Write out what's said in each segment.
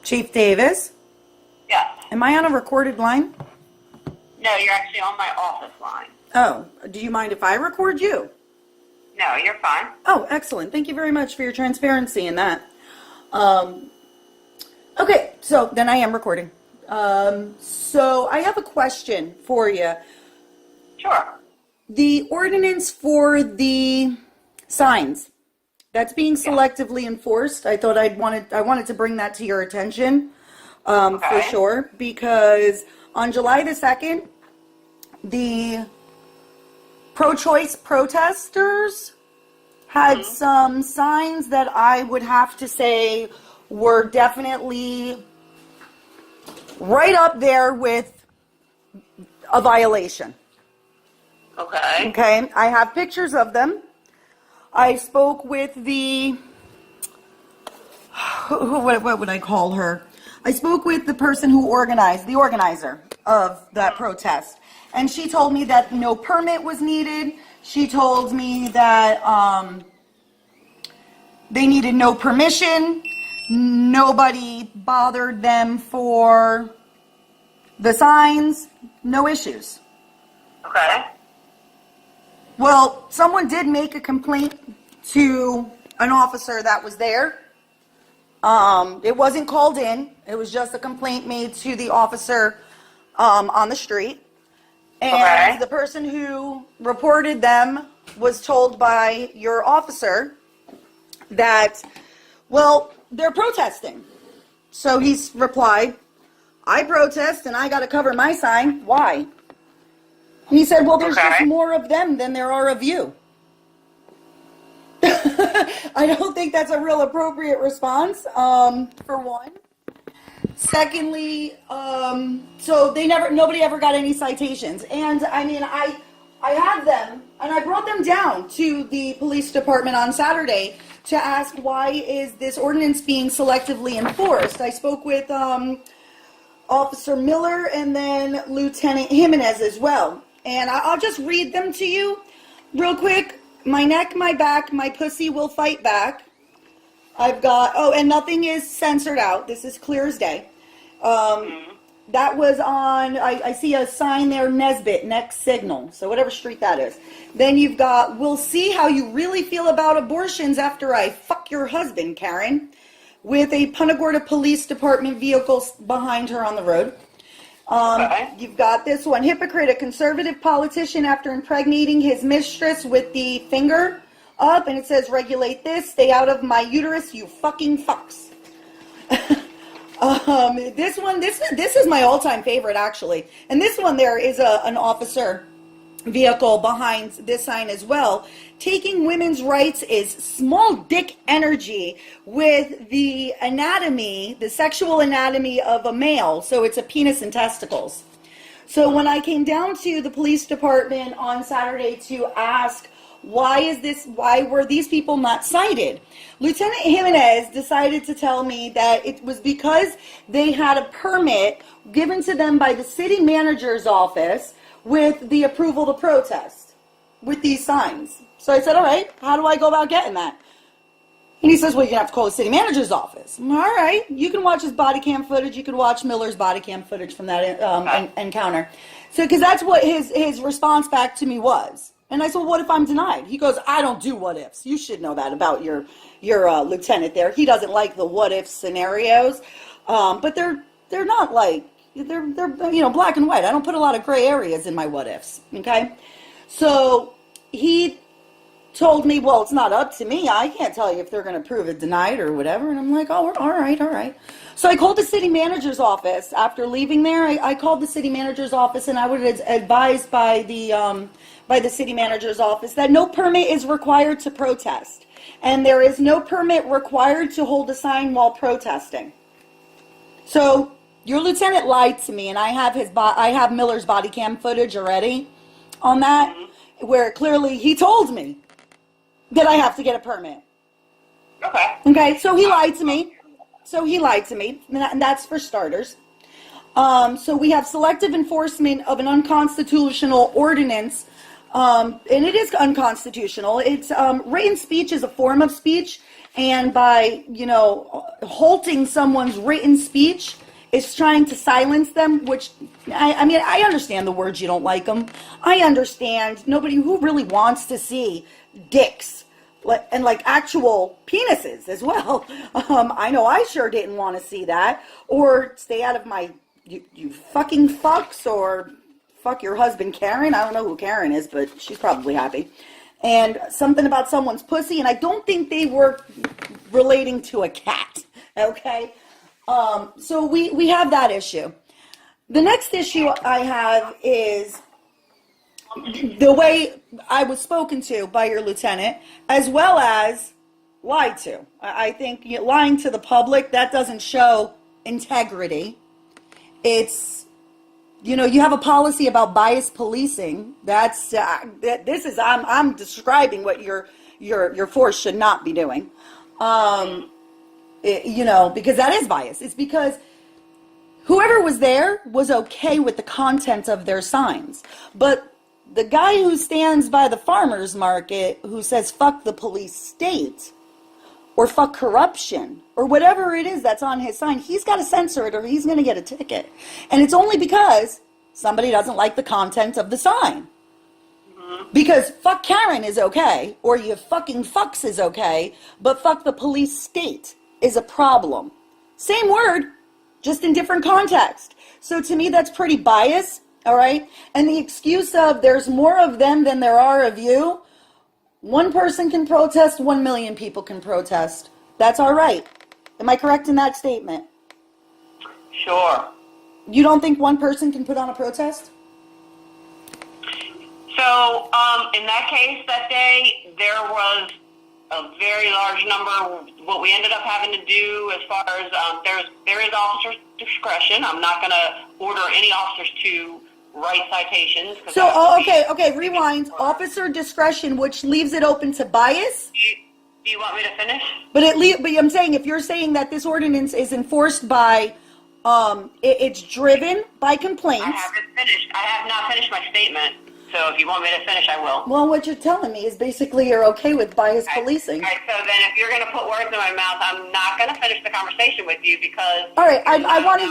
Chief Davis? Yes. Am I on a recorded line? No, you're actually on my office line. Oh, do you mind if I record you? No, you're fine. Oh, excellent. Thank you very much for your transparency in that. Okay, so then I am recording. So I have a question for you. Sure. The ordinance for the signs that's being selectively enforced, I thought I wanted to bring that to your attention, for sure, because on July the 2nd, the pro-choice protesters had some signs that I would have to say were definitely right up there with a violation. Okay. Okay, I have pictures of them. I spoke with the, what would I call her? I spoke with the person who organized, the organizer of that protest. And she told me that no permit was needed. She told me that they needed no permission. Nobody bothered them for the signs. No issues. Okay. Well, someone did make a complaint to an officer that was there. It wasn't called in. It was just a complaint made to the officer on the street. And the person who reported them was told by your officer that, well, they're protesting. So he's replied, I protest and I got to cover my sign. Why? And he said, well, there's just more of them than there are of you. I don't think that's a real appropriate response, for one. Secondly, so nobody ever got any citations. And I mean, I had them, and I brought them down to the police department on Saturday to ask, why is this ordinance being selectively enforced? I spoke with Officer Miller and then Lieutenant Haymans as well. And I'll just read them to you real quick. My neck, my back, my pussy will fight back. I've got, oh, and nothing is censored out. This is clear as day. That was on, I see a sign there, Nesbitt, next signal. So whatever street that is. Then you've got, we'll see how you really feel about abortions after I fuck your husband, Karen. With a Punta Gorda Police Department vehicle behind her on the road. You've got this one, hypocrite, a conservative politician after impregnating his mistress with the finger up, and it says, regulate this, stay out of my uterus, you fucking fucks. This one, this is my all-time favorite, actually. And this one there is an officer vehicle behind this sign as well. Taking women's rights is small dick energy with the anatomy, the sexual anatomy of a male. So it's a penis and testicles. So when I came down to the police department on Saturday to ask, why were these people not cited? Lieutenant Jimenez decided to tell me that it was because they had a permit given to them by the city manager's office with the approval to protest with these signs. So I said, all right, how do I go about getting that? And he says, well, you're going to have to call the city manager's office. All right, you can watch his body cam footage. You can watch Miller's body cam footage from that encounter. So, because that's what his response back to me was. And I said, well, what if I'm denied? He goes, I don't do what ifs. You should know that about your lieutenant there. He doesn't like the what if scenarios. But they're not like, they're black and white. I don't put a lot of gray areas in my what ifs. Okay. So he told me, well, it's not up to me. I can't tell you if they're going to prove it denied or whatever. And I'm like, oh, all right. So I called the city manager's office after leaving there. I called the city manager's office, and I was advised by the city manager's office that no permit is required to protest. And there is no permit required to hold a sign while protesting. So your lieutenant lied to me, and I have Miller's body cam footage already on that, where clearly he told me that I have to get a permit. Okay, so he lied to me. And that's for starters. So we have selective enforcement of an unconstitutional ordinance, and it is unconstitutional. It's written speech is a form of speech, and by halting someone's written speech is trying to silence them, which, I mean, I understand the words, you don't like them. I understand nobody who really wants to see dicks and like actual penises as well. I know I sure didn't want to see that. Or stay out of my, you fucking fucks, or fuck your husband Karen. I don't know who Karen is, but she's probably happy. And something about someone's pussy, and I don't think they were relating to a cat, okay? So we have that issue. The next issue I have is the way I was spoken to by your lieutenant, as well as lied to. I think lying to the public, that doesn't show integrity. It's, you know, you have a policy about bias policing. That's this is I'm describing what your force should not be doing. You know, because that is bias. It's because whoever was there was okay with the content of their signs. But the guy who stands by the farmer's market who says fuck the police state or fuck corruption or whatever it is that's on his sign, he's got to censor it or he's going to get a ticket. And it's only because somebody doesn't like the content of the sign. Because fuck Karen is okay, or you fucking fucks is okay, but fuck the police state is a problem. Same word, just in different context. So to me, that's pretty biased, all right? And the excuse of there's more of them than there are of you, one person can protest, 1 million people can protest. That's all right. Am I correct in that statement? Sure. You don't think one person can put on a protest? So, in that case, that day, there was a very large number. What we ended up having to do as far as, there is officer discretion. I'm not going to order any officers to write citations. So, okay, rewind. Officer discretion, which leaves it open to bias? Do you want me to finish? But I'm saying, if you're saying that this ordinance is enforced by, it's driven by complaints. I haven't finished. I have not finished my statement. So if you want me to finish, I will. Well, what you're telling me is basically you're okay with bias policing. All right, so then if you're going to put words in my mouth, I'm not going to finish the conversation with you because... All right, I want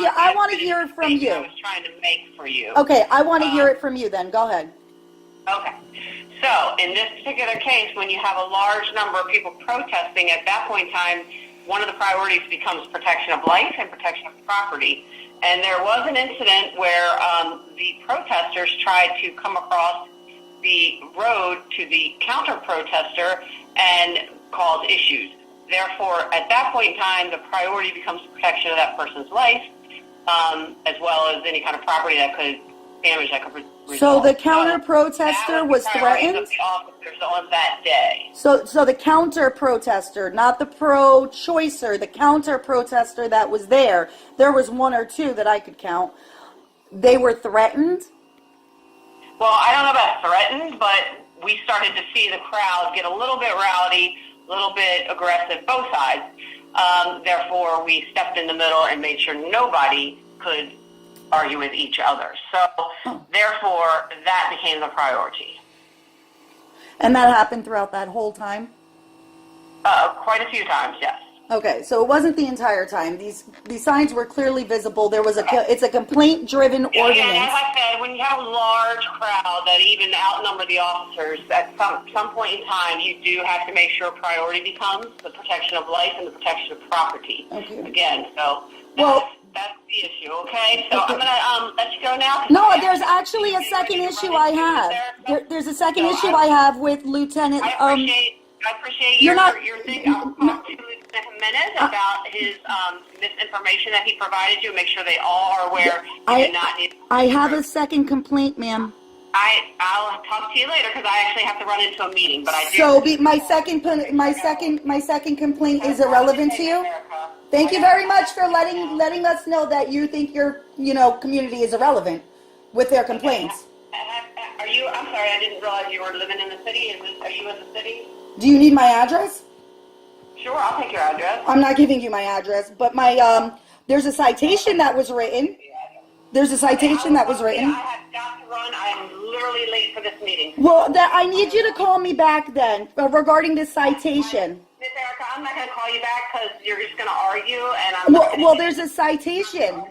to hear it from you. I was trying to make for you. Okay, I want to hear it from you then. Go ahead. Okay. So in this particular case, when you have a large number of people protesting, at that point in time, one of the priorities becomes protection of life and protection of property. And there was an incident where the protesters tried to come across the road to the counter-protester and cause issues. Therefore, at that point in time, the priority becomes protection of that person's life, as well as any kind of property that could damage that could result. So the counter-protester was threatened? Of the officers on that day. So the counter-protester, not the pro-choicer, the counter-protester that was there was one or two that I could count. They were threatened? Well, I don't know about threatened, but we started to see the crowd get a little bit rowdy, a little bit aggressive, both sides. Therefore, we stepped in the middle and made sure nobody could argue with each other. So, therefore, that became the priority. And that happened throughout that whole time? Quite a few times, yes. Okay, so it wasn't the entire time. These signs were clearly visible. There was it's a complaint-driven ordinance. And as I said, when you have a large crowd that even outnumber the officers, at some point in time, you do have to make sure priority becomes the protection of life and the protection of property. Okay. Again, so that's the issue, okay? So I'm going to let you go now. No, there's actually a second issue I have. There's a second issue I have with Lieutenant... I appreciate your thing. I'll talk to you in a minute about his misinformation that he provided you. Make sure they all are aware. I have a second complaint, ma'am. I'll talk to you later because I actually have to run into a meeting. But I do. So my second complaint is irrelevant to you. Thank you very much for letting us know that you think your community is irrelevant with their complaints. Are you? I'm sorry, I didn't realize you were living in the city. Are you in the city? Do you need my address? Sure, I'll take your address. I'm not giving you my address, but there's a citation that was written. There's a citation that was written. I have got to run. I'm literally late for this meeting. Well, I need you to call me back then regarding this citation. Miss Miss Erica, I'm not going to call you back because you're just going to argue, and I'm not Well, there's a citation.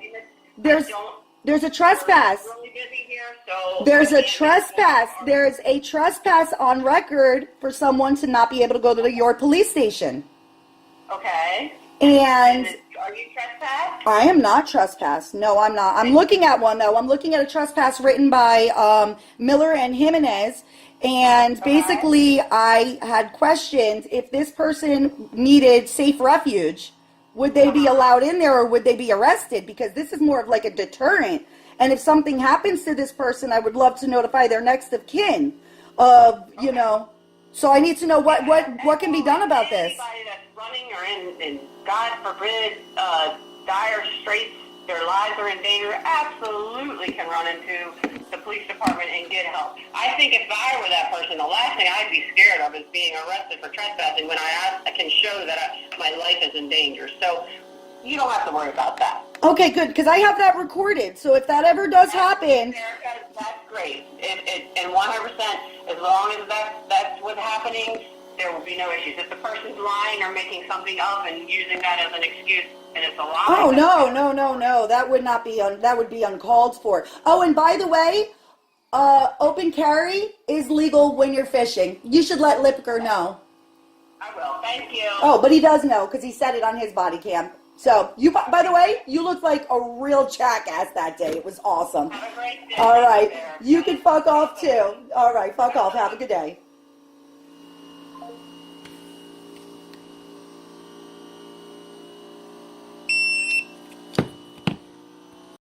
There's a trespass. I'm really busy here, so There's a I can't trespass. There's a trespass on record for someone to not be able to go to your police station. Okay. And Are you trespassed? I am not trespassed. No, I'm not. I'm looking at one, though. I'm looking at a trespass written by Miller and Jimenez. And basically, I had questioned if this person needed safe refuge. Would they be allowed in there or would they be arrested? Because this is more of like a deterrent. And if something happens to this person, I would love to notify their next of kin. You know, so I need to know what can be done about this. Anybody that's running or in God forbid, dire straits, their lives are in danger, absolutely can run into the police department and get help. I think if I were that person, the last thing I'd be scared of is being arrested for trespassing when I can show that my life is in danger. So you don't have to worry about that. Okay, good, because I have that recorded. So if that ever does happen, that's great. And 100%, as long as that's what's happening, there will be no issues. If the person's lying or making something up and using that as an excuse, and it's a lie. oh no, that would not be that would be uncalled for. Oh, and by the way, open carry is legal when you're fishing. You should let Lipker know. I will. Thank you. Oh, but he does know because he said it on his body cam. So you, by the way, you looked like a real jackass that day. It was awesome. Have a great day. All right, you can fuck off too. All right, fuck off. Have a good day.